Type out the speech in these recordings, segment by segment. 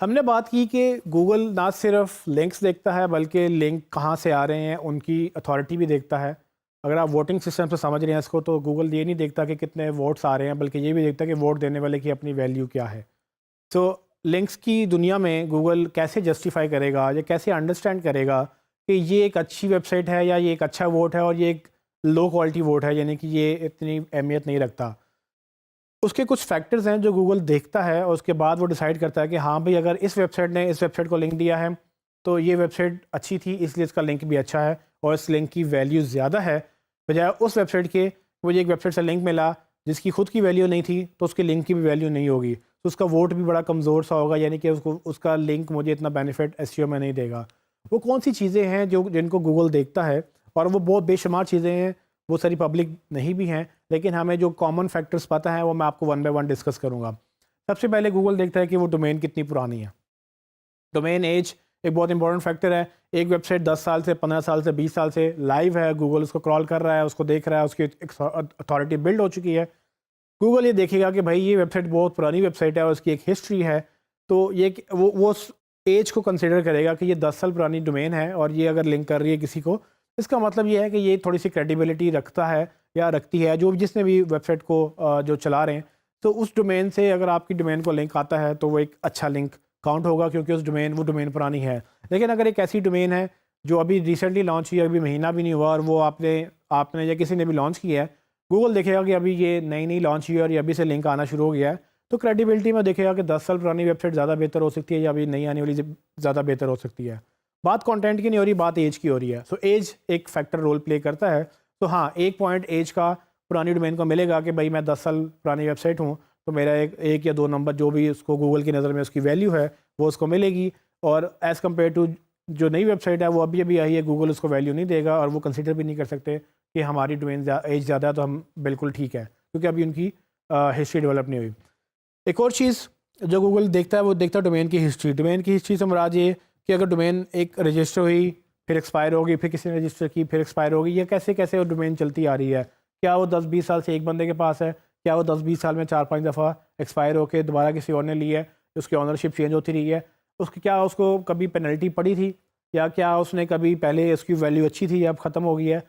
हमने बात की कि गूगल ना सिर्फ लिंक्स देखता है बल्कि लिंक कहाँ से आ रहे हैं उनकी अथॉरिटी भी देखता है। अगर आप वोटिंग सिस्टम से समझ रहे हैं इसको, तो गूगल ये नहीं देखता कि कितने वोट्स आ रहे हैं, बल्कि ये भी देखता है कि वोट देने वाले की अपनी वैल्यू क्या है। तो लिंक्स की दुनिया में गूगल कैसे जस्टिफाई करेगा या कैसे अंडरस्टैंड करेगा कि ये एक अच्छी वेबसाइट है या ये एक अच्छा वोट है और ये एक लो क्वालिटी वोट है, यानी कि ये इतनी अहमियत नहीं रखता। उसके कुछ फैक्टर्स हैं जो गूगल देखता है और उसके बाद वो डिसाइड करता है कि हाँ भाई, अगर इस वेबसाइट ने इस वेबसाइट को लिंक दिया है तो ये वेबसाइट अच्छी थी, इसलिए इसका लिंक भी अच्छा है और इस लिंक की वैल्यू ज़्यादा है, बजाय उस वेबसाइट के मुझे एक वेबसाइट से लिंक मिला जिसकी खुद की वैल्यू नहीं थी, तो उसके लिंक की भी वैल्यू नहीं होगी, तो उसका वोट भी बड़ा कमज़ोर सा होगा, यानी कि उसको उसका लिंक मुझे इतना बेनिफिट एसईओ में नहीं देगा। वो कौन सी चीज़ें हैं जो जिनको गूगल देखता है, और वो बहुत बेशुमार चीज़ें हैं, वो सारी पब्लिक नहीं भी हैं, लेकिन हमें जो कॉमन फैक्टर्स पता है वो मैं आपको वन बाय वन डिस्कस करूँगा। सबसे पहले गूगल देखता है कि वो डोमेन कितनी पुरानी है। डोमेन एज एक बहुत इंपॉर्टेंट फैक्टर है। एक वेबसाइट 10 साल से, 15 साल से, 20 साल से लाइव है, गूगल उसको क्रॉल कर रहा है, उसको देख रहा है, उसकी एक अथॉरिटी बिल्ड हो चुकी है। गूगल ये देखेगा कि भाई ये वेबसाइट बहुत पुरानी वेबसाइट है और उसकी एक हिस्ट्री है, तो ये वो उस एज को कंसिडर करेगा कि ये 10 साल पुरानी डोमेन है और ये अगर लिंक कर रही है किसी को, इसका मतलब ये है कि ये थोड़ी सी क्रेडिबिलिटी रखता है या रखती है, जो जिसने भी वेबसाइट को जो चला रहे हैं। तो उस डोमेन से अगर आपकी डोमेन को लिंक आता है तो वो एक अच्छा लिंक काउंट होगा, क्योंकि वो डोमेन पुरानी है। लेकिन अगर एक ऐसी डोमेन है जो अभी रिसेंटली लॉन्च हुई है, अभी महीना भी नहीं हुआ, और वो आपने या किसी ने भी लॉन्च किया है, गूगल देखेगा कि अभी ये नई नई लॉन्च हुई है और ये अभी से लिंक आना शुरू हो गया है, तो क्रेडिबिलिटी में देखेगा कि 10 साल पुरानी वेबसाइट ज़्यादा बेहतर हो सकती है या अभी नई आने वाली ज़्यादा बेहतर हो सकती है। बात कंटेंट की नहीं हो रही, बात एज की हो रही है। सो एज एक फैक्टर रोल प्ले करता है। तो हाँ, एक पॉइंट एज का पुरानी डोमेन को मिलेगा कि भाई मैं 10 साल पुरानी वेबसाइट हूँ, तो मेरा एक या दो नंबर जो भी उसको गूगल की नज़र में उसकी वैल्यू है वो उसको मिलेगी। और एज़ कम्पेयर टू जो नई वेबसाइट है वो अभी अभी आई है, गूगल उसको वैल्यू नहीं देगा और वो कंसिडर भी नहीं कर सकते कि हमारी डोमेन एज ज़्यादा है तो हम बिल्कुल ठीक है, क्योंकि अभी उनकी हिस्ट्री डेवलप नहीं हुई। एक और चीज़ जो गूगल देखता है, वो देखता है डोमेन की हिस्ट्री। डोमेन की हिस्ट्री से मुराद ये कि अगर डोमेन एक रजिस्टर हुई, फिर एक्सपायर होगी, फिर किसी ने रजिस्टर की, फिर एक्सपायर होगी, या कैसे कैसे वो डोमेन चलती आ रही है। क्या वो 10-20 साल से एक बंदे के पास है, क्या वो 10-20 साल में 4-5 दफ़ा एक्सपायर होकर दोबारा किसी और ने ली है, उसकी ऑनरशिप चेंज होती रही है, उसकी क्या उसको कभी पेनल्टी पड़ी थी, या क्या उसने कभी पहले उसकी वैल्यू अच्छी थी या अब ख़त्म हो गई है,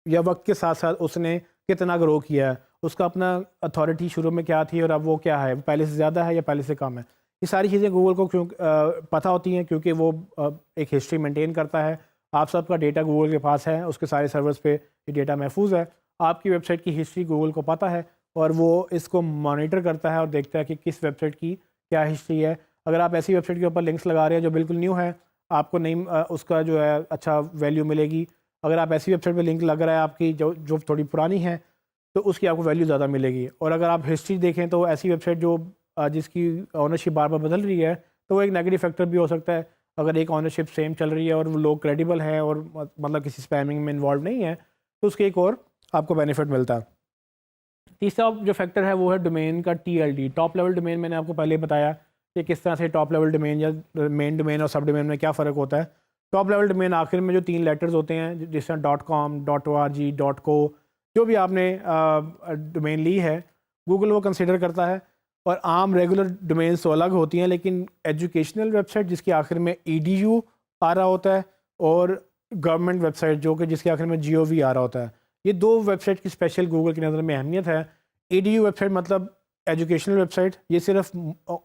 या वक्त के साथ साथ उसने कितना ग्रो किया है, उसका अपना अथॉरिटी शुरू में क्या थी और अब वो क्या है, पहले से ज़्यादा है या पहले से कम है। ये सारी चीज़ें गूगल को क्यों पता होती हैं, क्योंकि वो एक हिस्ट्री मेंटेन करता है। आप सबका डेटा गूगल के पास है, उसके सारे सर्वर्स पे ये डेटा महफूज है। आपकी वेबसाइट की हिस्ट्री गूगल को पता है और वो इसको मॉनिटर करता है और देखता है कि किस वेबसाइट की क्या हिस्ट्री है। अगर आप ऐसी वेबसाइट के ऊपर लिंक्स लगा रहे हैं जो बिल्कुल न्यू है, आपको नहीं उसका जो है अच्छा वैल्यू मिलेगी। अगर आप ऐसी वेबसाइट पे लिंक लग रहा है आपकी जो थोड़ी पुरानी है, तो उसकी आपको वैल्यू ज़्यादा मिलेगी। और अगर आप हिस्ट्री देखें तो ऐसी वेबसाइट जो जिसकी ऑनरशिप बार बार बदल रही है, तो वो एक नेगेटिव फैक्टर भी हो सकता है। अगर एक ऑनरशिप सेम चल रही है और वो लोग क्रेडिबल हैं और मतलब किसी स्पैमिंग में इन्वॉल्व नहीं है, तो उसके एक और आपको बेनिफिट मिलता है। तीसरा जो फैक्टर है वो है डोमेन का TLD, टॉप लेवल डोमेन। मैंने आपको पहले बताया कि किस तरह से टॉप लेवल डोमेन या मेन डोमेन और सब डोमेन में क्या फ़र्क होता है। टॉप लेवल डोमेन आखिर में जो 3 लेटर्स होते हैं, जिस तरह .com, .org, .co, जो भी आपने डोमेन ली है, गूगल वो कंसिडर करता है। और आम रेगुलर डोमेन्स तो अलग होती हैं, लेकिन एजुकेशनल वेबसाइट जिसकी आखिर में EDU आ रहा होता है, और गवर्नमेंट वेबसाइट जो कि जिसके आखिर में GOV आ रहा होता है, ये दो वेबसाइट की स्पेशल गूगल की नज़र में अहमियत है। EDU वेबसाइट मतलब एजुकेशनल वेबसाइट, ये सिर्फ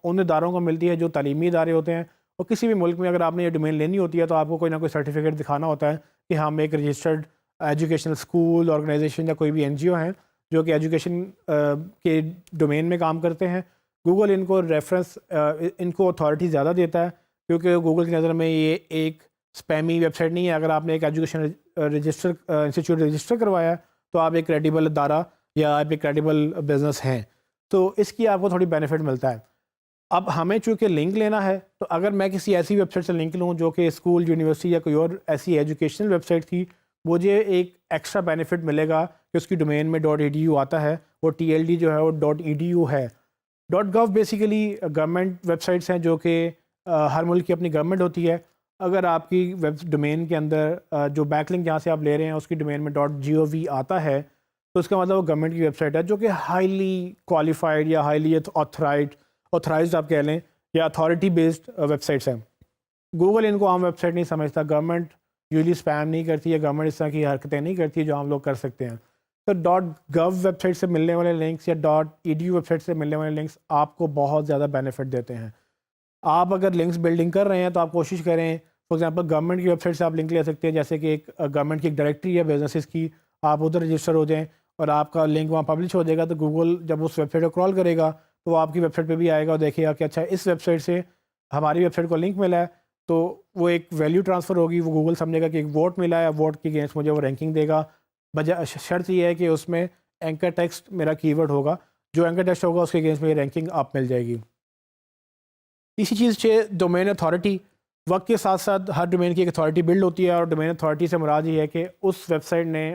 उन इदारों को मिलती है जो तालीमी इदारे होते हैं। और किसी भी मुल्क में अगर आपने ये डोमेन लेनी होती है तो आपको कोई ना कोई सर्टिफिकेट दिखाना होता है कि हम एक रजिस्टर्ड एजुकेशनल स्कूल, ऑर्गेनाइजेशन या कोई भी NGO हैं जो कि एजुकेशन के डोमेन में काम करते हैं। गूगल इनको रेफरेंस इनको अथॉरिटी ज़्यादा देता है, क्योंकि गूगल की नज़र में ये एक स्पैमी वेबसाइट नहीं है। अगर आपने एक एजुकेशन इंस्टीट्यूट रजिस्टर करवाया है, तो आप एक क्रेडिबल अदारा या आप एक क्रेडिबल बिजनेस हैं, तो इसकी आपको थोड़ी बेनिफिट मिलता है। अब हमें चूँकि लिंक लेना है, तो अगर मैं किसी ऐसी वेबसाइट से लिंक लूँ जो कि स्कूल, यूनिवर्सिटी या कोई और ऐसी एजुकेशनल वेबसाइट थी, मुझे एक एक्स्ट्रा बेनिफिट मिलेगा कि उसकी डोमेन में .edu आता है, वो TLD जो है वो .edu है। .gov बेसिकली गवर्नमेंट वेबसाइट्स हैं जो कि हर मुल्क की अपनी गवर्नमेंट होती है। अगर आपकी वेब डोमेन के अंदर जो बैकलिंक जहाँ से आप ले रहे हैं उसकी डोमेन में .gov आता है, तो उसका मतलब वो गवर्नमेंट की वेबसाइट है जो कि हाईली क्वालिफाइड या हाईली ऑथराइज्ड आप कह लें, या अथॉरिटी बेस्ड वेबसाइट्स हैं। गूगल इनको आम वेबसाइट नहीं समझता। गवर्नमेंट यूजली स्पैम नहीं करती है, गवर्नमेंट इस तरह की हरकतें नहीं करती जो हम लोग कर सकते हैं। तो .gov वेबसाइट से मिलने वाले लिंक्स या .edu वेबसाइट से मिलने वाले लिंक्स आपको बहुत ज़्यादा बेनिफिट देते हैं। आप अगर लिंक्स बिल्डिंग कर रहे हैं तो आप कोशिश करें, फॉर एग्जांपल गवर्नमेंट की वेबसाइट से आप लिंक ले सकते हैं, जैसे कि एक गवर्नमेंट की एक डायरेक्टरी है बिजनेसेस की, आप उधर रजिस्टर हो जाएं और आपका लिंक वहाँ पब्लिश हो जाएगा। तो गूगल जब उस वेबसाइट को क्रॉल करेगा तो वो आपकी वेबसाइट पे भी आएगा और देखेगा कि अच्छा इस वेबसाइट से हमारी वेबसाइट को लिंक मिला है, तो वो एक वैल्यू ट्रांसफ़र होगी। वो गूगल समझेगा कि एक वोट मिला है, वोट के अगेंस्ट मुझे वो रैंकिंग देगा। शर्त ये है कि उसमें एंकर टेक्स्ट मेरा कीवर्ड होगा, जो एंकर टेक्स्ट होगा उसके अगेंस्ट मेरी रैंकिंग आप मिल जाएगी। इसी चीज़ से डोमेन अथॉरिटी, वक्त के साथ साथ हर डोमेन की एक अथॉरिटी बिल्ड होती है, और डोमेन अथॉरिटी से मुराद ये है कि उस वेबसाइट ने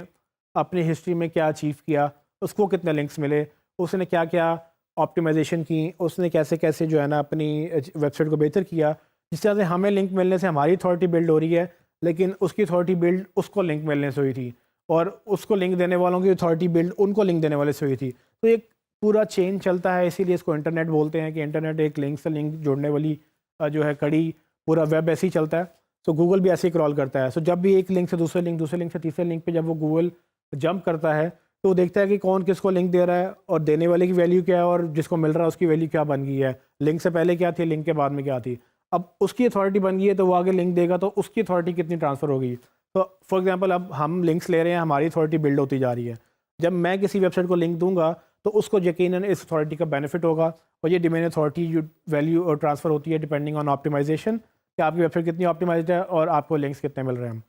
अपनी हिस्ट्री में क्या अचीव किया, उसको कितने लिंक्स मिले, उसने क्या क्या ऑप्टिमाइजेशन की, उसने कैसे कैसे जो है ना अपनी वेबसाइट को बेहतर किया। जिस तरह से हमें लिंक मिलने से हमारी अथॉरिटी बिल्ड हो रही है, लेकिन उसकी अथॉरिटी बिल्ड उसको लिंक मिलने से हुई थी, और उसको लिंक देने वालों की अथॉरिटी बिल्ड उनको लिंक देने वाले से हुई थी। तो एक पूरा चेन चलता है, इसीलिए इसको इंटरनेट बोलते हैं कि इंटरनेट एक लिंक से लिंक जोड़ने वाली जो है कड़ी, पूरा वेब ऐसे ही चलता है। सो गूगल भी ऐसे ही क्रॉल करता है। सो जब भी एक लिंक से दूसरे लिंक, दूसरे लिंक से तीसरे लिंक पे जब वो गूगल जंप करता है तो वो देखता है कि कौन किसको लिंक दे रहा है, और देने वाले की वैल्यू क्या है, और जिसको मिल रहा है उसकी वैल्यू क्या बन गई है, लिंक से पहले क्या थी, लिंक के बाद में क्या थी। अब उसकी अथॉरिटी बन गई है तो वो आगे लिंक देगा, तो उसकी अथॉरिटी कितनी ट्रांसफ़र होगी। तो फॉर एग्जांपल अब हम लिंक्स ले रहे हैं, हमारी अथॉरिटी बिल्ड होती जा रही है। जब मैं किसी वेबसाइट को लिंक दूंगा तो उसको यकीनन इस अथॉरिटी का बेनिफिट होगा, और ये डोमेन अथॉरिटी जो वैल्यू और ट्रांसफ़र होती है डिपेंडिंग ऑन ऑप्टिमाइजेशन, कि आपकी वेबसाइट कितनी ऑप्टिमाइज्ड है और आपको लिंक्स कितने मिल रहे हैं।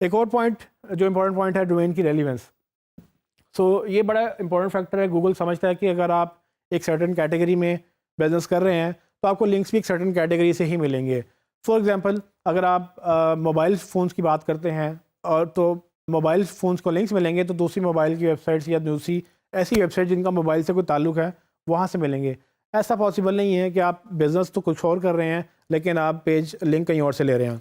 एक और पॉइंट जो इंपॉर्टेंट पॉइंट है, डोमेन की रेलिवेंस। सो ये बड़ा इंपॉर्टेंट फैक्टर है। गूगल समझता है कि अगर आप एक सर्टेन कैटेगरी में बिजनेस कर रहे हैं तो आपको लिंक्स भी एक सर्टेन कैटेगरी से ही मिलेंगे। फॉर एग्जांपल अगर आप मोबाइल फ़ोन्स की बात करते हैं, और तो मोबाइल फ़ोन्स को लिंक्स मिलेंगे तो दूसरी मोबाइल की वेबसाइट्स या दूसरी ऐसी वेबसाइट जिनका मोबाइल से कोई ताल्लुक है वहाँ से मिलेंगे। ऐसा पॉसिबल नहीं है कि आप बिज़नेस तो कुछ और कर रहे हैं लेकिन आप पेज लिंक कहीं और से ले रहे हैं।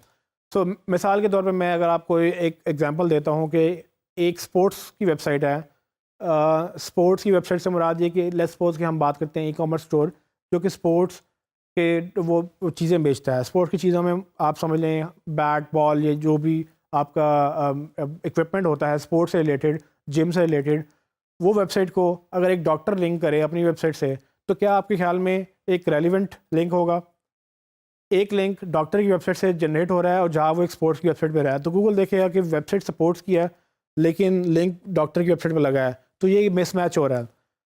सो मिसाल के तौर पे मैं अगर आपको एक एग्जांपल देता हूँ कि एक स्पोर्ट्स की वेबसाइट है। स्पोर्ट्स की वेबसाइट से मुराद ये कि लेट्स सपोज कि हम बात करते हैं ई कॉमर्स स्टोर, जो कि स्पोर्ट्स के वो चीज़ें बेचता है। स्पोर्ट्स की चीज़ों में आप समझ लें बैट बॉल, ये जो भी आपका इक्विपमेंट होता है स्पोर्ट्स से रिलेटेड, जिम से रिलेटेड, वो वेबसाइट को अगर एक डॉक्टर लिंक करे अपनी वेबसाइट से तो क्या आपके ख्याल में एक रेलिवेंट लिंक होगा? एक लिंक डॉक्टर की वेबसाइट से जनरेट हो रहा है और जहाँ वो एक स्पोर्ट्स की वेबसाइट पे रहा है, तो गूगल देखेगा कि वेबसाइट सपोर्ट्स की है लेकिन लिंक डॉक्टर की वेबसाइट पे लगा है, तो ये मिसमैच हो रहा है।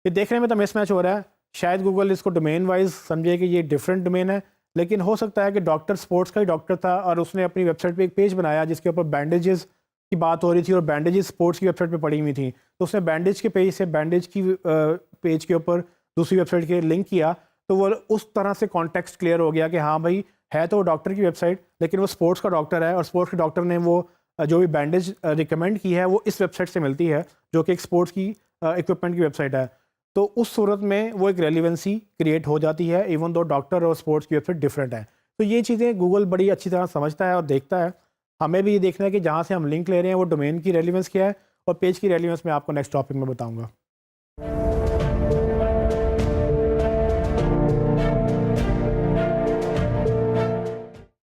ये देखने में तो मिसमैच हो रहा है, शायद गूगल इसको डोमेन वाइज समझे कि ये डिफरेंट डोमेन है, लेकिन हो सकता है कि डॉक्टर स्पोर्ट्स का ही डॉक्टर था और उसने अपनी वेबसाइट पे एक पेज बनाया जिसके ऊपर बैंडेजेस की बात हो रही थी और बैंडेजेस स्पोर्ट्स की वेबसाइट पे पड़ी हुई थी, तो उसने बैंडेज के पेज से बैंडेज की पेज के ऊपर दूसरी वेबसाइट के लिंक किया, तो वो उस तरह से कॉन्टेक्स्ट क्लियर हो गया कि हाँ भाई है तो वो डॉक्टर की वेबसाइट लेकिन वो स्पोर्ट्स का डॉक्टर है, और स्पोर्ट्स के डॉक्टर ने वो जो भी बैंडेज रिकमेंड की है वो इस वेबसाइट से मिलती है जो कि एक स्पोर्ट्स की इक्विपमेंट की वेबसाइट है। तो उस सूरत में वो एक रेलिवेंसी क्रिएट हो जाती है इवन दो डॉक्टर और स्पोर्ट्स की वेबसाइट डिफरेंट है। तो ये चीज़ें गूगल बड़ी अच्छी तरह समझता है और देखता है। हमें भी ये देखना है कि जहाँ से हम लिंक ले रहे हैं वो डोमेन की रेलिवेंस क्या है, और पेज की रेलिवेंस मैं आपको नेक्स्ट टॉपिक में बताऊँगा।